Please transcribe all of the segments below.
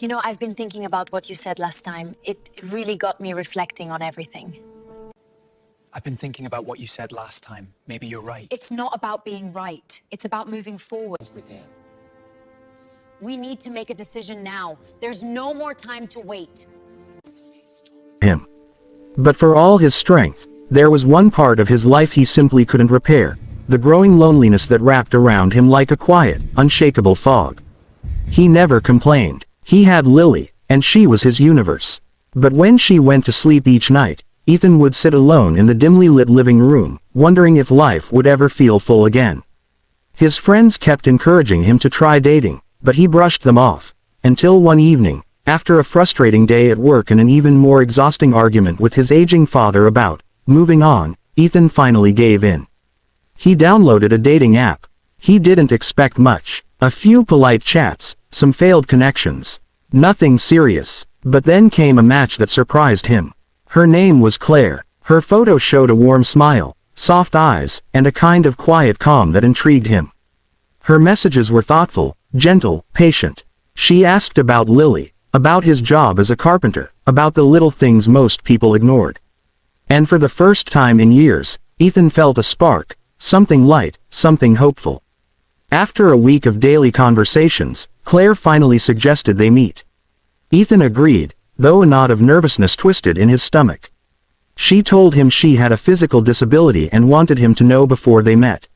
I've been thinking about what you said last time. It really got me reflecting on everything. I've been thinking about what you said last time. Maybe you're right. It's not about being right. It's about moving forward. We need to make a decision now. There's no more time to wait. Him. But for all his strength, there was one part of his life he simply couldn't repair, the growing loneliness that wrapped around him like a quiet, unshakable fog. He never complained. He had Lily, and she was his universe. But when she went to sleep each night, Ethan would sit alone in the dimly lit living room, wondering if life would ever feel full again. His friends kept encouraging him to try dating, but he brushed them off, until one evening, after a frustrating day at work and an even more exhausting argument with his aging father about moving on, Ethan finally gave in. He downloaded a dating app. He didn't expect much, a few polite chats, some failed connections. Nothing serious, but then came a match that surprised him. Her name was Claire. Her photo showed a warm smile, soft eyes, and a kind of quiet calm that intrigued him. Her messages were thoughtful, gentle, patient. She asked about Lily, about his job as a carpenter, about the little things most people ignored. And for the first time in years, Ethan felt a spark, something light, something hopeful. After a week of daily conversations, Claire finally suggested they meet. Ethan agreed, though a knot of nervousness twisted in his stomach. She told him she had a physical disability and wanted him to know before they met.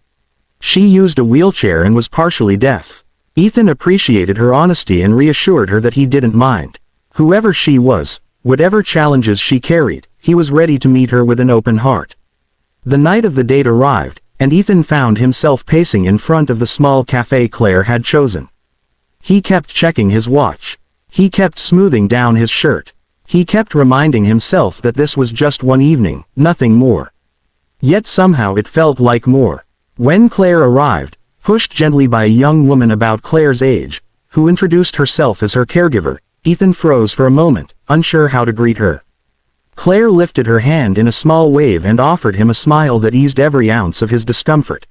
She used a wheelchair and was partially deaf. Ethan appreciated her honesty and reassured her that he didn't mind. Whoever she was, whatever challenges she carried, he was ready to meet her with an open heart. The night of the date arrived, and Ethan found himself pacing in front of the small café Claire had chosen. He kept checking his watch. He kept smoothing down his shirt. He kept reminding himself that this was just one evening, nothing more. Yet somehow it felt like more. When Claire arrived, pushed gently by a young woman about Claire's age, who introduced herself as her caregiver, Ethan froze for a moment, unsure how to greet her. Claire lifted her hand in a small wave and offered him a smile that eased every ounce of his discomfort.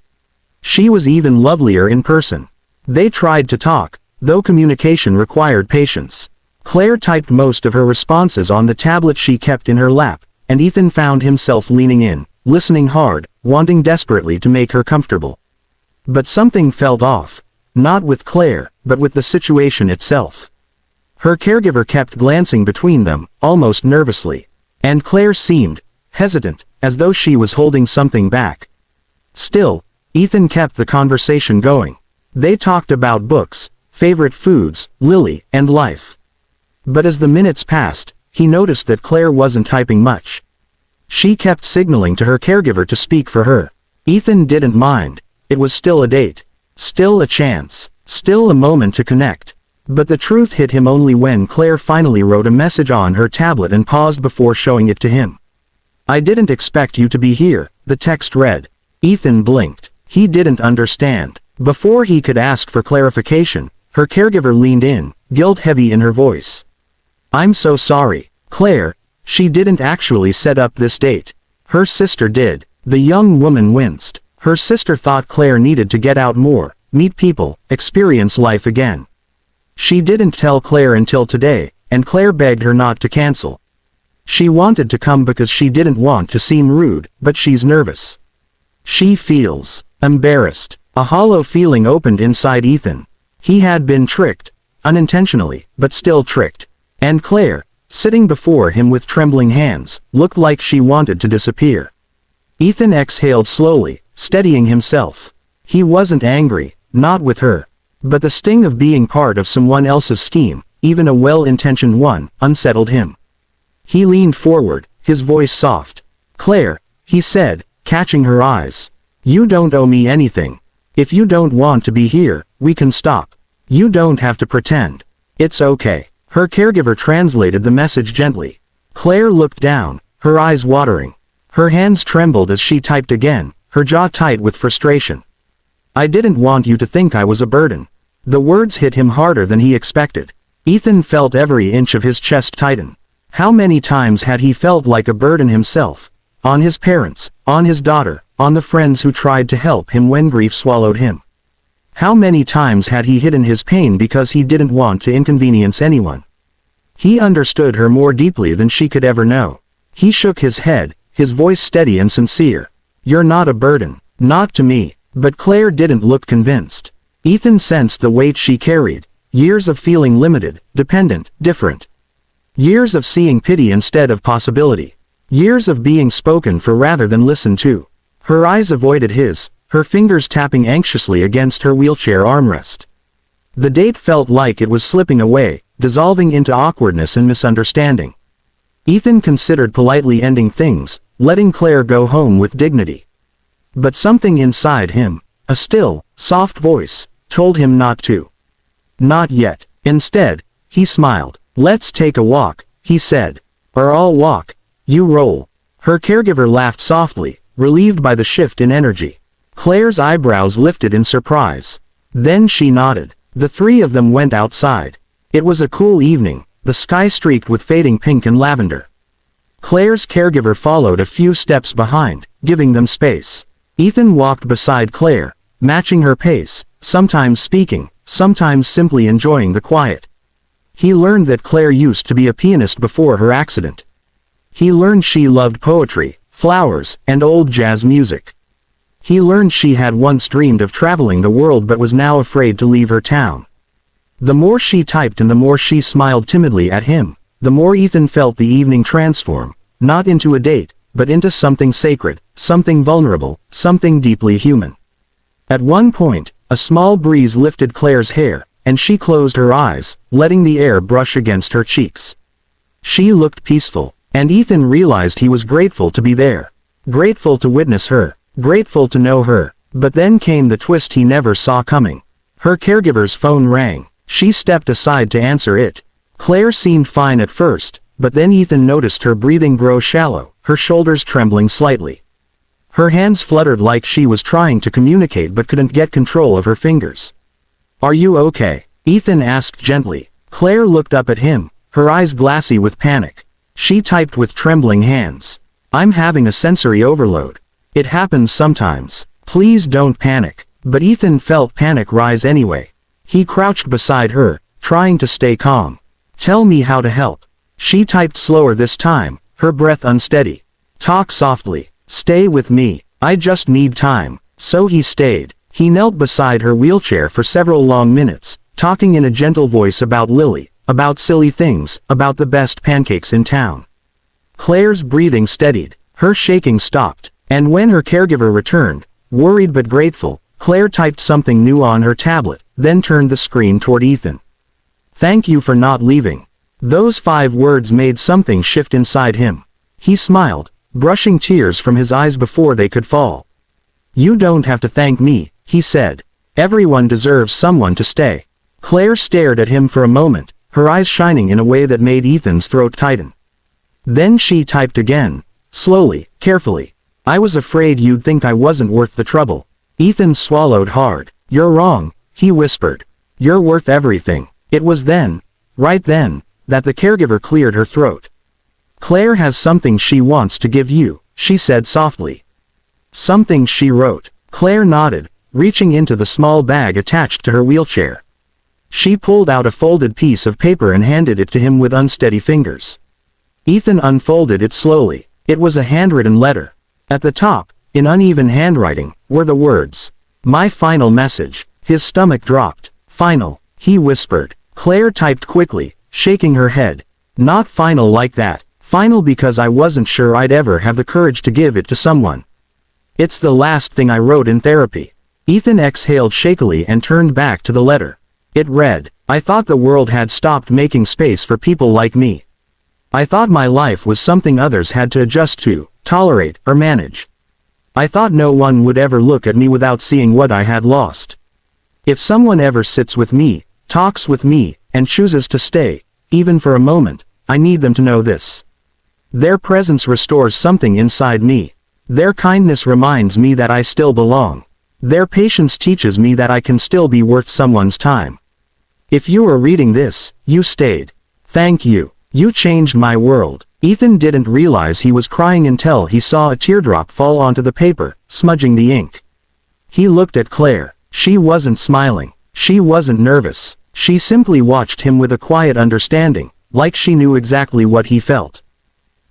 She was even lovelier in person. They tried to talk, though communication required patience. Claire typed most of her responses on the tablet she kept in her lap, and Ethan found himself leaning in, listening hard, wanting desperately to make her comfortable. But something felt off. Not with Claire, but with the situation itself. Her caregiver kept glancing between them, almost nervously. And Claire seemed hesitant, as though she was holding something back. Still, Ethan kept the conversation going. They talked about books, favorite foods, Lily, and life. But as the minutes passed, he noticed that Claire wasn't typing much. She kept signaling to her caregiver to speak for her. Ethan didn't mind. It was still a date. Still a chance. Still a moment to connect. But the truth hit him only when Claire finally wrote a message on her tablet and paused before showing it to him. "I didn't expect you to be here," the text read. Ethan blinked. He didn't understand. Before he could ask for clarification, her caregiver leaned in, guilt heavy in her voice. "I'm so sorry, Claire. She didn't actually set up this date. Her sister did." The young woman winced. Her sister thought Claire needed to get out more, meet people, experience life again. She didn't tell Claire until today, and Claire begged her not to cancel. She wanted to come because she didn't want to seem rude, but she's nervous. She feels embarrassed. A hollow feeling opened inside Ethan. He had been tricked, unintentionally, but still tricked. And Claire, sitting before him with trembling hands, looked like she wanted to disappear. Ethan exhaled slowly, steadying himself. He wasn't angry, not with her. But the sting of being part of someone else's scheme, even a well-intentioned one, unsettled him. He leaned forward, his voice soft. "Claire," he said, catching her eyes. "You don't owe me anything. If you don't want to be here, we can stop. You don't have to pretend. It's okay." Her caregiver translated the message gently. Claire looked down, her eyes watering. Her hands trembled as she typed again, her jaw tight with frustration. "I didn't want you to think I was a burden." The words hit him harder than he expected. Ethan felt every inch of his chest tighten. How many times had he felt like a burden himself? On his parents, on his daughter, on the friends who tried to help him when grief swallowed him. How many times had he hidden his pain because he didn't want to inconvenience anyone? He understood her more deeply than she could ever know. He shook his head, his voice steady and sincere. "You're not a burden. Not to me." But Claire didn't look convinced. Ethan sensed the weight she carried. Years of feeling limited, dependent, different. Years of seeing pity instead of possibility. Years of being spoken for rather than listened to. Her eyes avoided his, her fingers tapping anxiously against her wheelchair armrest. The date felt like it was slipping away, dissolving into awkwardness and misunderstanding. Ethan considered politely ending things, letting Claire go home with dignity. But something inside him, a still, soft voice, told him not to. Not yet. Instead, he smiled. "Let's take a walk," he said. "Or I'll walk. You roll." Her caregiver laughed softly, relieved by the shift in energy. Claire's eyebrows lifted in surprise. Then she nodded. The three of them went outside. It was a cool evening, the sky streaked with fading pink and lavender. Claire's caregiver followed a few steps behind, giving them space. Ethan walked beside Claire, matching her pace, sometimes speaking, sometimes simply enjoying the quiet. He learned that Claire used to be a pianist before her accident. He learned she loved poetry, flowers, and old jazz music. He learned she had once dreamed of traveling the world but was now afraid to leave her town. The more she typed and the more she smiled timidly at him, the more Ethan felt the evening transform, not into a date, but into something sacred, something vulnerable, something deeply human. At one point, a small breeze lifted Claire's hair, and she closed her eyes, letting the air brush against her cheeks. She looked peaceful, and Ethan realized he was grateful to be there. Grateful to witness her, grateful to know her, but then came the twist he never saw coming. Her caregiver's phone rang. She stepped aside to answer it. Claire seemed fine at first, but then Ethan noticed her breathing grow shallow, her shoulders trembling slightly. Her hands fluttered like she was trying to communicate but couldn't get control of her fingers. "Are you okay?" Ethan asked gently. Claire looked up at him, her eyes glassy with panic. She typed with trembling hands. "I'm having a sensory overload. It happens sometimes. Please don't panic." But Ethan felt panic rise anyway. He crouched beside her, trying to stay calm. "Tell me how to help." She typed slower this time, her breath unsteady. "Talk softly. Stay with me. I just need time." So he stayed. He knelt beside her wheelchair for several long minutes, talking in a gentle voice about Lily, about silly things, about the best pancakes in town. Claire's breathing steadied, her shaking stopped, and when her caregiver returned, worried but grateful, Claire typed something new on her tablet, then turned the screen toward Ethan. "Thank you for not leaving." Those 5 words made something shift inside him. He smiled, brushing tears from his eyes before they could fall. "You don't have to thank me," he said. "Everyone deserves someone to stay." Claire stared at him for a moment, her eyes shining in a way that made Ethan's throat tighten. Then she typed again, slowly, carefully. "I was afraid you'd think I wasn't worth the trouble." Ethan swallowed hard. "You're wrong," he whispered. "You're worth everything." It was then, right then, that the caregiver cleared her throat. "Claire has something she wants to give you," she said softly. "Something she wrote." Claire nodded, reaching into the small bag attached to her wheelchair. She pulled out a folded piece of paper and handed it to him with unsteady fingers. Ethan unfolded it slowly. It was a handwritten letter. At the top, in uneven handwriting, were the words, "My final message." His stomach dropped. "Final," he whispered. Claire typed quickly, shaking her head. "Not final like that. Final because I wasn't sure I'd ever have the courage to give it to someone. It's the last thing I wrote in therapy." Ethan exhaled shakily and turned back to the letter. It read, "I thought the world had stopped making space for people like me. I thought my life was something others had to adjust to, tolerate, or manage. I thought no one would ever look at me without seeing what I had lost. If someone ever sits with me, talks with me, and chooses to stay, even for a moment, I need them to know this. Their presence restores something inside me. Their kindness reminds me that I still belong. Their patience teaches me that I can still be worth someone's time. If you are reading this, you stayed. Thank you. You changed my world." Ethan didn't realize he was crying until he saw a teardrop fall onto the paper, smudging the ink. He looked at Claire. She wasn't smiling. She wasn't nervous. She simply watched him with a quiet understanding, like she knew exactly what he felt.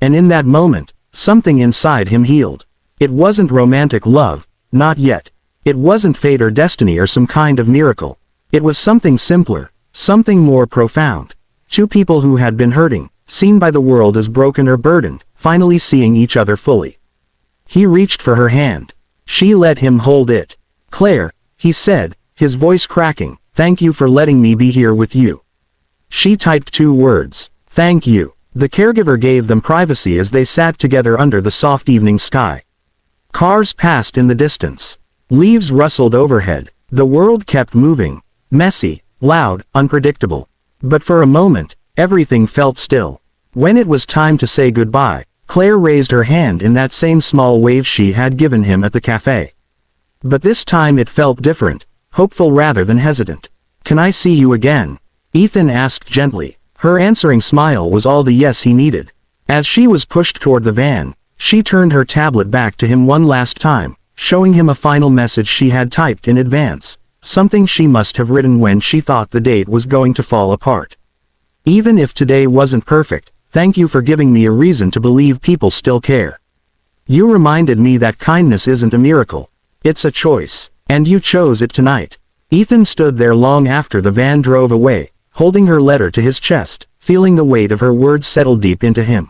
And in that moment, something inside him healed. It wasn't romantic love, not yet. It wasn't fate or destiny or some kind of miracle. It was something simpler, something more profound. Two people who had been hurting, seen by the world as broken or burdened, finally seeing each other fully. He reached for her hand. She let him hold it. "Claire," he said, his voice cracking, "thank you for letting me be here with you." She typed 2 words. "Thank you." The caregiver gave them privacy as they sat together under the soft evening sky. Cars passed in the distance. Leaves rustled overhead. The world kept moving. Messy, loud, unpredictable. But for a moment, everything felt still. When it was time to say goodbye, Claire raised her hand in that same small wave she had given him at the café. But this time it felt different, hopeful rather than hesitant. "Can I see you again?" Ethan asked gently. Her answering smile was all the yes he needed. As she was pushed toward the van, she turned her tablet back to him one last time, showing him a final message she had typed in advance, something she must have written when she thought the date was going to fall apart. "Even if today wasn't perfect, thank you for giving me a reason to believe people still care. You reminded me that kindness isn't a miracle. It's a choice. And you chose it tonight." Ethan stood there long after the van drove away, holding her letter to his chest, feeling the weight of her words settle deep into him.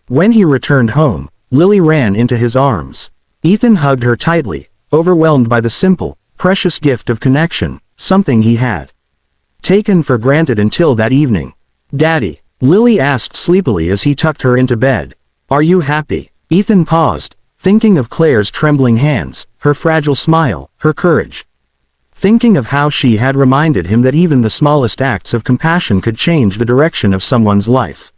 When he returned home, Lily ran into his arms. Ethan hugged her tightly, overwhelmed by the simple, precious gift of connection, something he had taken for granted until that evening. "Daddy," Lily asked sleepily as he tucked her into bed. "Are you happy?" Ethan paused, thinking of Claire's trembling hands, her fragile smile, her courage. Thinking of how she had reminded him that even the smallest acts of compassion could change the direction of someone's life.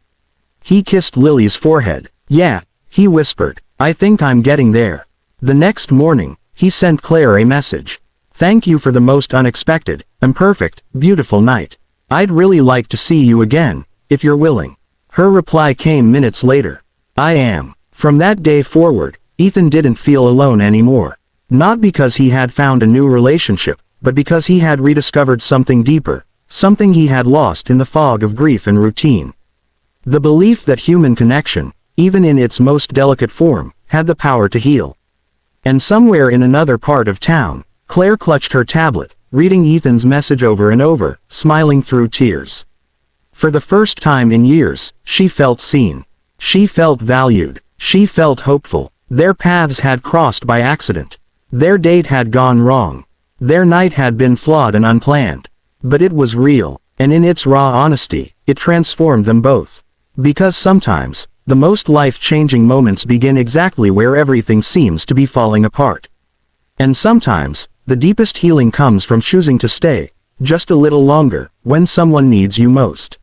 He kissed Lily's forehead. "Yeah," he whispered, "I think I'm getting there." The next morning, he sent Claire a message. "Thank you for the most unexpected, imperfect, beautiful night. I'd really like to see you again, if you're willing." Her reply came minutes later. "I am." From that day forward, Ethan didn't feel alone anymore. Not because he had found a new relationship, but because he had rediscovered something deeper, something he had lost in the fog of grief and routine. The belief that human connection, even in its most delicate form, had the power to heal. And somewhere in another part of town, Claire clutched her tablet, reading Ethan's message over and over, smiling through tears. For the first time in years, she felt seen. She felt valued. She felt hopeful. Their paths had crossed by accident. Their date had gone wrong. Their night had been flawed and unplanned. But it was real, and in its raw honesty, it transformed them both. Because sometimes, the most life-changing moments begin exactly where everything seems to be falling apart. And sometimes, the deepest healing comes from choosing to stay, just a little longer, when someone needs you most.